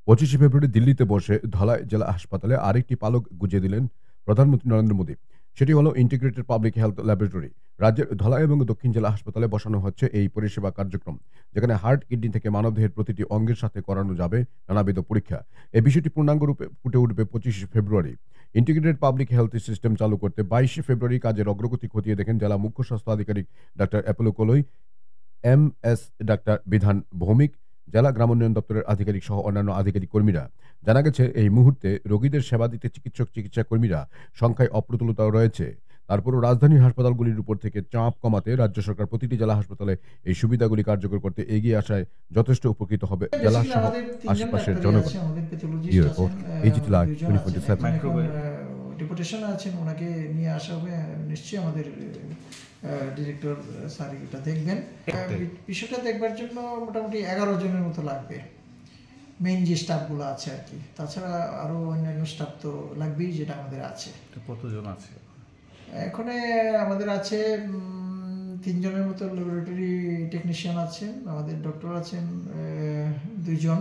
25শে ফেব্রুয়ারি দিল্লিতে বসে ধলাই জেলা হাসপাতালে আরেকটি পালক গুঁজে দিলেন প্রধানমন্ত্রী নরেন্দ্র মোদী। সেটি হলো ইন্টিগ্রেটেড পাবলিক হেলথ ল্যাবরেটরি। রাজ্যের ধলাই এবং দক্ষিণ জেলা হাসপাতালে বসানো হচ্ছে এই পরিষেবা কার্যক্রম, যেখানে হার্ট, কিডনি থেকে মানবদেহের প্রতিটি অঙ্গের সাথে করানো যাবে নানাবিধ পরীক্ষা। এই বিষয়টি পূর্ণাঙ্গ রূপে ফুটে উঠবে 25শে ফেব্রুয়ারি। ইন্টিগ্রেটেড পাবলিক হেলথ সিস্টেম চালু করতে 22শে ফেব্রুয়ারি কাজের অগ্রগতি খতিয়ে দেখেন জেলা মুখ্য স্বাস্থ্য আধিকারিক ডাক্তার অ্যাপোলো কোলই, এমএস ডাক্তার বিধান ভৌমিক, জেলা গ্রামোন্নয়ন দপ্তরের আধিকারিক সহ অন্যান্য আধিকারিক কর্মীরা। জানা গেছে এই মুহূর্তে রোগীদের সেবা দিতে চিকিৎসক, চিকিৎসা কর্মীরা সংখ্যায় অপ্রতুলতাও রয়েছে। তারপরও রাজধানীর হাসপাতালগুলির উপর থেকে চাপ কমাতে রাজ্য সরকার প্রতিটি জেলা হাসপাতালে এই সুবিধাগুলি কার্যকর করতে এগিয়ে আসায় যথেষ্ট উপকৃত হবে জেলা সহ আশেপাশের জনগণ। Report AGT live 2027। ডেপুটেশন আছেন, ওনাকে নিয়ে আসা হবে। নিশ্চয়ই আমাদের ডিরেক্টর স্যার এটা দেখবেন। বিষয়টা দেখবার জন্য মোটামুটি 11 জনের মতো লাগবে, মেইন যে স্টাফগুলো আছে আর কি। তাছাড়া আরও অন্যান্য স্টাফ তো লাগবেই, যেটা আমাদের আছে। কতজন আছে এখন? আমাদের আছে 3 জনের মতো ল্যাবরেটরি টেকনিশিয়ান আছেন, আমাদের ডক্টর আছেন 2 জন,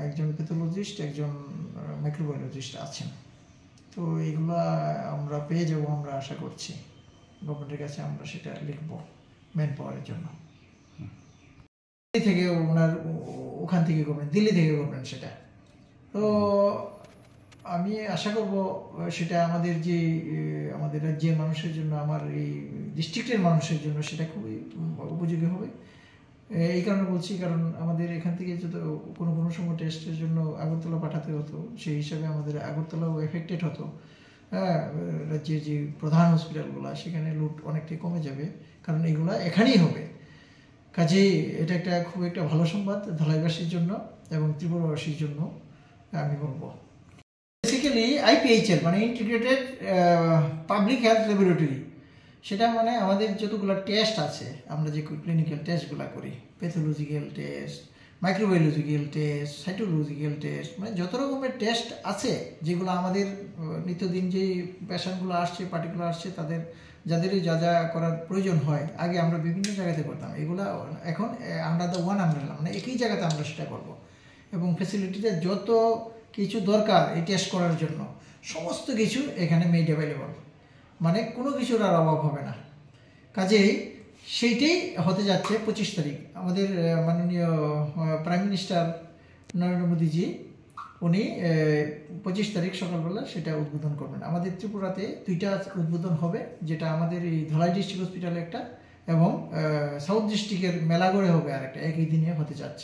একজন প্যাথোলজিস্ট, একজন মাইক্রোবায়োলজিস্ট আছেন। তো এইগুলা আমরা পেয়ে যাবো, আমরা আশা করছি। গভর্নমেন্টের কাছে আমরা সেটা লিখবো ম্যান পাওয়ারের জন্য। দিল্লি থেকে ওনার, ওখান থেকে করবেন, দিল্লি থেকে করবেন সেটা। তো আমি আশা করব সেটা আমাদের রাজ্যের মানুষের জন্য, আমার এই ডিস্ট্রিক্টের মানুষের জন্য সেটা খুবই উপযোগী হবে। এই কারণে বলছি, কারণ আমাদের এখান থেকে যত কোনো সময় টেস্টের জন্য আগরতলা পাঠাতে হতো, সেই হিসাবে আমাদের আগরতলাও এফেক্টেড হতো। রাজ্যের যে প্রধান হসপিটালগুলো, সেখানে লুট অনেকটাই কমে যাবে, কারণ এগুলো এখানেই হবে। কাজেই এটা খুব একটা ভালো সংবাদ ধলাইবাসীর জন্য এবং ত্রিপুরাবাসীর জন্য আমি বলবো। বেসিক্যালি আইপিএইচএল মানে ইন্টিগ্রেটেড পাবলিক হেলথ ল্যাবরেটরি, সেটা মানে আমাদের যতগুলো টেস্ট আছে, আমরা যে ক্লিনিক্যাল টেস্টগুলো করি, pathological test, microbiological test, cytological test, মানে যত রকমের টেস্ট আছে, যেগুলো আমাদের নিত্যদিন যে পেশেন্টগুলো আসছে, পার্টিকুলার আসছে, যাদেরই যা যা করার প্রয়োজন হয়, আগে আমরা বিভিন্ন জায়গাতে করতাম, এগুলো এখন আন্ডার দ্য ওয়ান আমব্রেলা, মানে একই জায়গাতে আমরা সেটা করবো। এবং ফ্যাসিলিটিতে যত কিছু দরকার এই টেস্ট করার জন্য, সমস্ত কিছু এখানে মেড অ্যাভেলেবল, মানে কোনো কিছুর আর অভাব হবে না। কাজেই সেইটাই হতে যাচ্ছে 25 তারিখ। আমাদের মাননীয় প্রাইম মিনিস্টার নরেন্দ্র মোদীজি, উনি 25 তারিখ সকালবেলা সেটা উদ্বোধন করবেন। আমাদের ত্রিপুরাতে 2টা উদ্বোধন হবে, যেটা আমাদের এই ধলাই ডিস্ট্রিক্ট হসপিটালে একটা, এবং সাউথ ডিস্ট্রিক্টের মেলাগড়ে হবে আরেকটা, একই দিনে হতে যাচ্ছে।